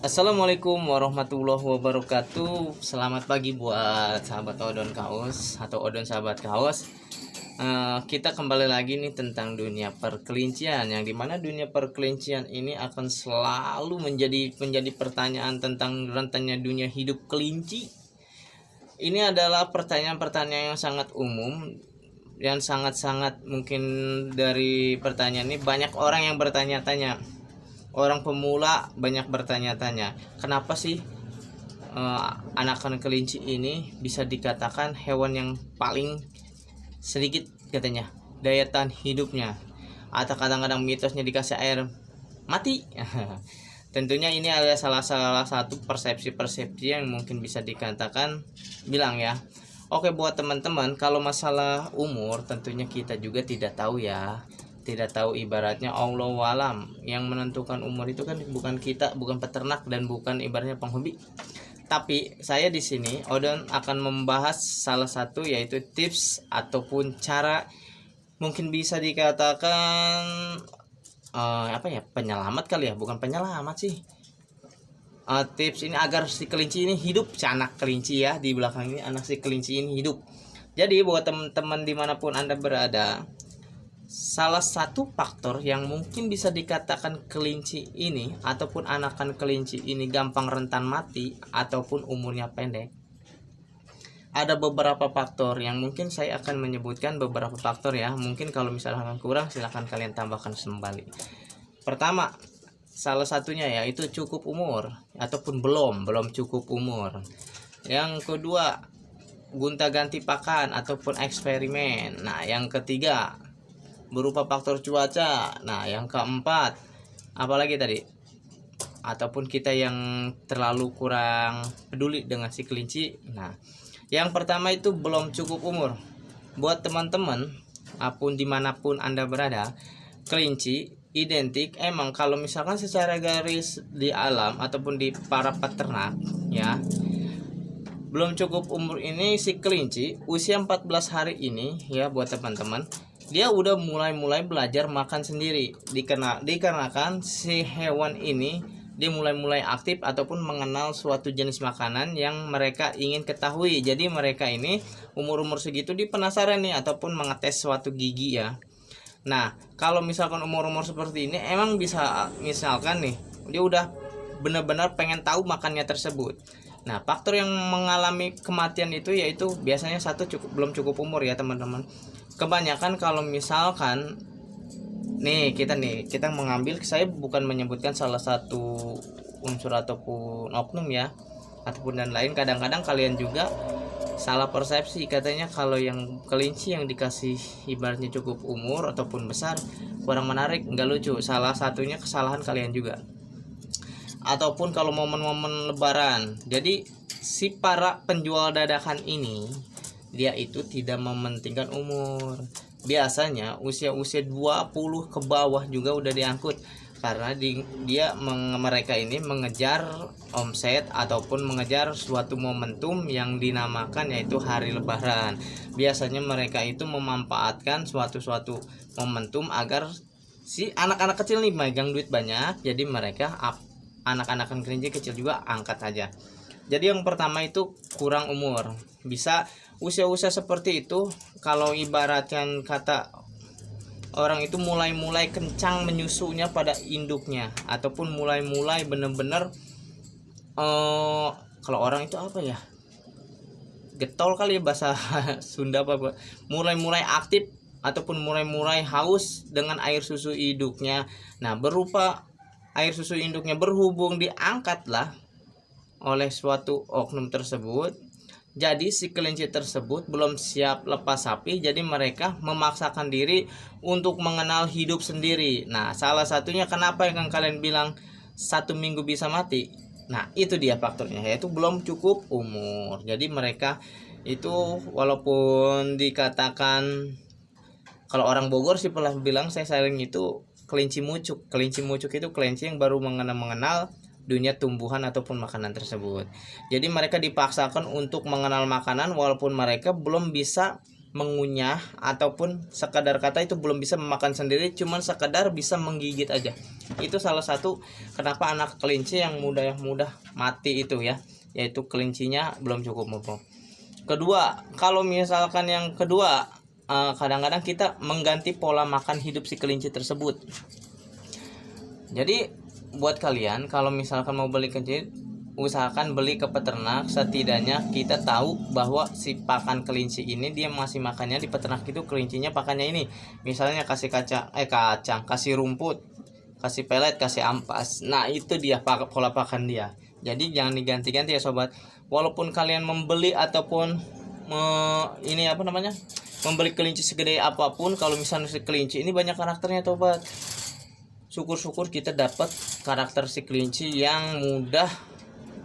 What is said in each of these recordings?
Assalamualaikum warahmatullahi wabarakatuh. Selamat pagi buat sahabat Odon Kaos atau Odon sahabat kaos. Kita kembali lagi nih tentang dunia perkelincian, yang dimana dunia perkelincian ini akan selalu menjadi pertanyaan tentang rentannya dunia hidup kelinci. Ini adalah pertanyaan-pertanyaan yang sangat umum, yang sangat-sangat mungkin dari pertanyaan ini banyak orang yang bertanya-tanya. Orang pemula banyak bertanya-tanya, kenapa sih anakan kelinci ini bisa dikatakan hewan yang paling sedikit katanya daya tahan hidupnya, atau kadang-kadang mitosnya dikasih air mati. Tentunya ini adalah salah satu persepsi-persepsi yang mungkin bisa dikatakan bilang ya. Oke, buat teman-teman, kalau masalah umur tentunya kita juga tidak tahu ya. Tidak tahu, ibaratnya Allah walam, yang menentukan umur itu kan bukan kita, bukan peternak, dan bukan ibaratnya penghobi. Tapi saya di sini Odon akan membahas salah satu, yaitu tips ataupun cara mungkin bisa dikatakan penyelamat kali ya, bukan penyelamat sih. Tips ini agar si kelinci ini hidup, si anak kelinci ya, di belakang ini anak si kelinci ini hidup. Jadi buat teman-teman dimanapun Anda berada, salah satu faktor yang mungkin bisa dikatakan kelinci ini ataupun anakan kelinci ini gampang rentan mati ataupun umurnya pendek, ada beberapa faktor yang mungkin saya akan menyebutkan beberapa faktor ya. Mungkin kalau misalkan kurang silahkan kalian tambahkan kembali. Pertama, salah satunya yaitu cukup umur ataupun belum cukup umur. Yang kedua, gonta-ganti pakan ataupun eksperimen. Nah, yang ketiga berupa faktor cuaca. Nah, yang keempat, apalagi tadi, ataupun kita yang terlalu kurang peduli dengan si kelinci. Nah, yang pertama itu belum cukup umur. Buat teman-teman apun dimanapun Anda berada, kelinci identik emang kalau misalkan secara garis di alam ataupun di para peternak ya, belum cukup umur ini si kelinci usia 14 hari ini ya, buat teman-teman, dia udah mulai belajar makan sendiri. Dikarenakan si hewan ini dia mulai aktif ataupun mengenal suatu jenis makanan yang mereka ingin ketahui. Jadi mereka ini umur segitu dia penasaran nih ataupun mengetes suatu gigi ya. Nah, kalau misalkan umur seperti ini emang bisa, misalkan nih dia udah benar-benar pengen tahu makannya tersebut. Nah, faktor yang mengalami kematian itu yaitu biasanya belum cukup umur ya teman-teman. Kebanyakan kalau misalkan kita mengambil, saya bukan menyebutkan salah satu unsur ataupun oknum ya, ataupun dan lain, kadang-kadang kalian juga salah persepsi, katanya kalau yang kelinci yang dikasih ibaratnya cukup umur ataupun besar kurang menarik, nggak lucu. Salah satunya kesalahan kalian juga. Ataupun kalau momen-momen lebaran, jadi si para penjual dadakan ini dia itu tidak mementingkan umur. Biasanya usia 20 ke bawah juga udah diangkut, karena mereka ini mengejar omset ataupun mengejar suatu momentum yang dinamakan yaitu hari lebaran. Biasanya mereka itu memanfaatkan suatu momentum agar si anak-anak kecil nih megang duit banyak, jadi mereka anak-anakan kelinci kecil juga angkat aja. Jadi yang pertama itu kurang umur. Bisa usia seperti itu, kalau ibaratkan kata orang itu mulai kencang menyusunya pada induknya, ataupun mulai bener-bener kalau orang itu apa ya, getol kali ya bahasa Sunda, apa mulai aktif ataupun mulai haus dengan air susu induknya. Nah, berupa air susu induknya berhubung diangkatlah oleh suatu oknum tersebut, jadi si kelinci tersebut belum siap lepas sapi, jadi mereka memaksakan diri untuk mengenal hidup sendiri. Nah, salah satunya kenapa yang kalian bilang 1 minggu bisa mati, nah itu dia faktornya, yaitu belum cukup umur. Jadi mereka itu walaupun dikatakan, kalau orang Bogor sih pernah bilang saya sering itu kelinci mucuk itu kelinci yang baru mengenal dunia tumbuhan ataupun makanan tersebut. Jadi mereka dipaksakan untuk mengenal makanan walaupun mereka belum bisa mengunyah ataupun sekadar kata itu belum bisa memakan sendiri, cuman sekadar bisa menggigit aja. Itu salah satu kenapa anak kelinci yang mudah mati itu ya, yaitu kelincinya belum cukup umur. Kedua, kalau misalkan yang kedua, kadang-kadang kita mengganti pola makan hidup si kelinci tersebut. Jadi buat kalian kalau misalkan mau beli kelinci, usahakan beli ke peternak. Setidaknya kita tahu bahwa si pakan kelinci ini dia masih makannya di peternak itu kelincinya pakannya ini. Misalnya kasih kacang, kasih rumput, kasih pelet, kasih ampas. Nah, itu dia pola pakan dia. Jadi jangan diganti-ganti ya sobat. Walaupun kalian membeli ataupun membeli kelinci segede apapun, kalau misalnya si kelinci ini banyak karakternya sobat. Syukur-syukur kita dapat karakter si kelinci yang mudah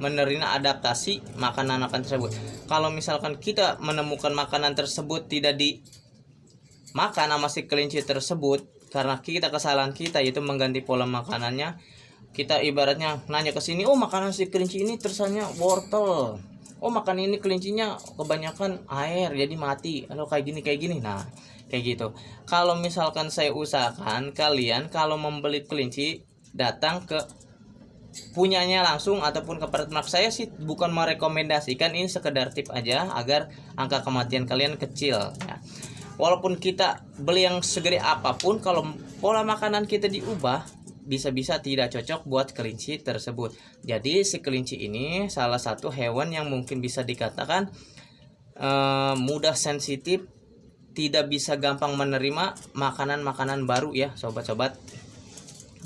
menerima adaptasi makanan tersebut. Kalau misalkan kita menemukan makanan tersebut tidak dimakan sama si kelinci tersebut karena kesalahan kita yaitu mengganti pola makanannya, kita ibaratnya nanya ke sini, oh makanan si kelinci ini tersanya wortel, oh makan ini kelincinya kebanyakan air jadi mati, atau kayak gini. Nah kayak gitu. Kalau misalkan saya usahakan kalian kalau membeli kelinci datang ke punyanya langsung ataupun ke peternak. Saya sih bukan merekomendasikan, ini sekedar tip aja agar angka kematian kalian kecil ya. Walaupun kita beli yang segede apapun, kalau pola makanan kita diubah bisa-bisa tidak cocok buat kelinci tersebut. Jadi si kelinci ini salah satu hewan yang mungkin bisa dikatakan mudah sensitif, tidak bisa gampang menerima makanan-makanan baru ya sobat-sobat.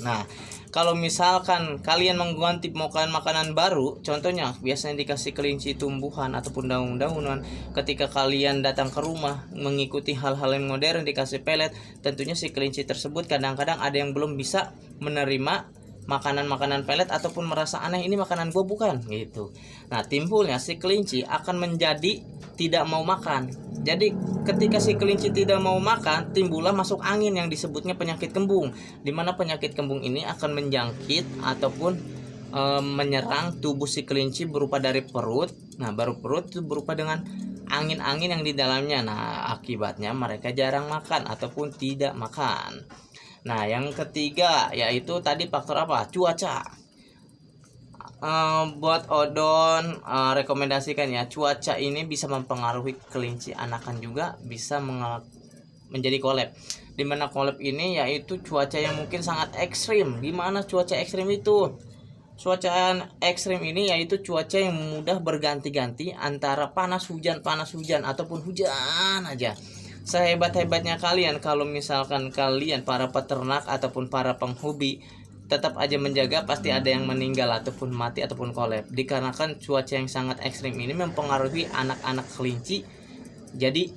Nah, kalau misalkan kalian mengganti makanan baru, contohnya biasanya dikasih kelinci tumbuhan ataupun daun-daunan, ketika kalian datang ke rumah mengikuti hal-hal yang modern dikasih pelet, tentunya si kelinci tersebut kadang-kadang ada yang belum bisa menerima makanan-makanan pelet ataupun merasa aneh, ini makanan gua bukan gitu. Nah, timbulnya si kelinci akan menjadi tidak mau makan. Jadi ketika si kelinci tidak mau makan, timbullah masuk angin yang disebutnya penyakit kembung, di mana penyakit kembung ini akan menjangkit ataupun menyerang tubuh si kelinci berupa dari perut. Nah, baru perut itu berupa dengan angin-angin yang di dalamnya. Nah, akibatnya mereka jarang makan ataupun tidak makan. Nah, yang ketiga yaitu tadi faktor apa? Cuaca. Buat Odon rekomendasikan ya, cuaca ini bisa mempengaruhi kelinci anakan juga, bisa menjadi kolab. Dimana kolab ini yaitu cuaca yang mungkin sangat ekstrim. Dimana cuaca ekstrim itu? Cuaca ekstrim ini yaitu cuaca yang mudah berganti-ganti antara panas hujan ataupun hujan aja. Sehebat-hebatnya kalian, kalau misalkan kalian para peternak ataupun para penghobi tetap aja menjaga, pasti ada yang meninggal ataupun mati ataupun kolab dikarenakan cuaca yang sangat ekstrim ini mempengaruhi anak-anak kelinci jadi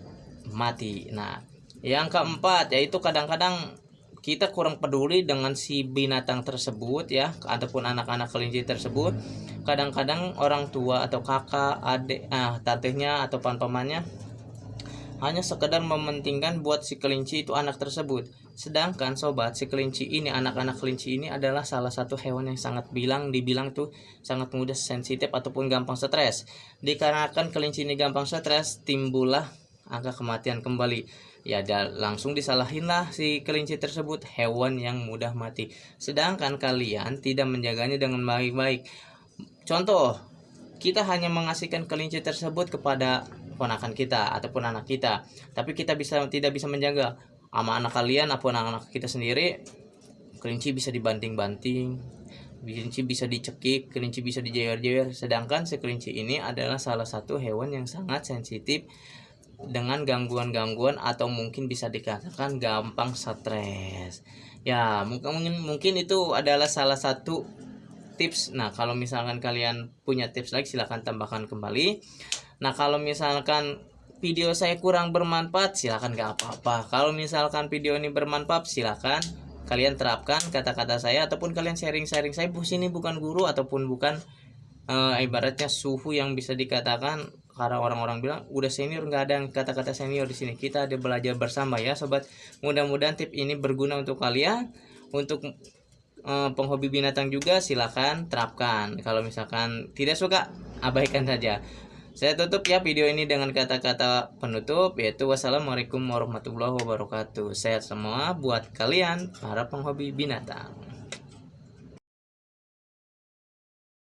mati. Nah, yang keempat yaitu kadang-kadang kita kurang peduli dengan si binatang tersebut ya, ataupun anak-anak kelinci tersebut. Kadang-kadang orang tua atau kakak, adik, tantenya atau pamannya hanya sekedar mementingkan buat si kelinci itu anak tersebut. Sedangkan sobat, si kelinci ini, anak-anak kelinci ini adalah salah satu hewan yang sangat dibilang tuh sangat mudah sensitif ataupun gampang stres. Dikarenakan kelinci ini gampang stres, timbullah angka kematian kembali. Ya, langsung disalahin lah si kelinci tersebut hewan yang mudah mati. Sedangkan kalian tidak menjaganya dengan baik-baik. Contoh, kita hanya mengasihkan kelinci tersebut kepada ponakan kita ataupun anak kita, tapi kita tidak bisa menjaga sama anak kalian ataupun anak kita sendiri. Kelinci bisa dibanting-banting, kelinci bisa dicekik, kelinci bisa dijewer-jewer. Sedangkan si kelinci ini adalah salah satu hewan yang sangat sensitif dengan gangguan-gangguan atau mungkin bisa dikatakan gampang stres. Ya, mungkin itu adalah salah satu tips. Nah, kalau misalkan kalian punya tips lagi silahkan tambahkan kembali. Nah, kalau misalkan video saya kurang bermanfaat silahkan gak apa-apa. Kalau misalkan video ini bermanfaat silahkan kalian terapkan kata-kata saya ataupun kalian sharing-sharing. Saya sini bukan guru ataupun bukan ibaratnya suhu yang bisa dikatakan karena orang-orang bilang udah senior, nggak ada kata-kata senior di sini. Kita ada belajar bersama ya sobat. Mudah-mudahan tip ini berguna untuk kalian. Untuk penghobi binatang juga silakan terapkan. Kalau misalkan tidak suka abaikan saja. Saya tutup ya video ini dengan kata-kata penutup, yaitu wassalamualaikum warahmatullahi wabarakatuh. Sehat semua buat kalian para penghobi binatang.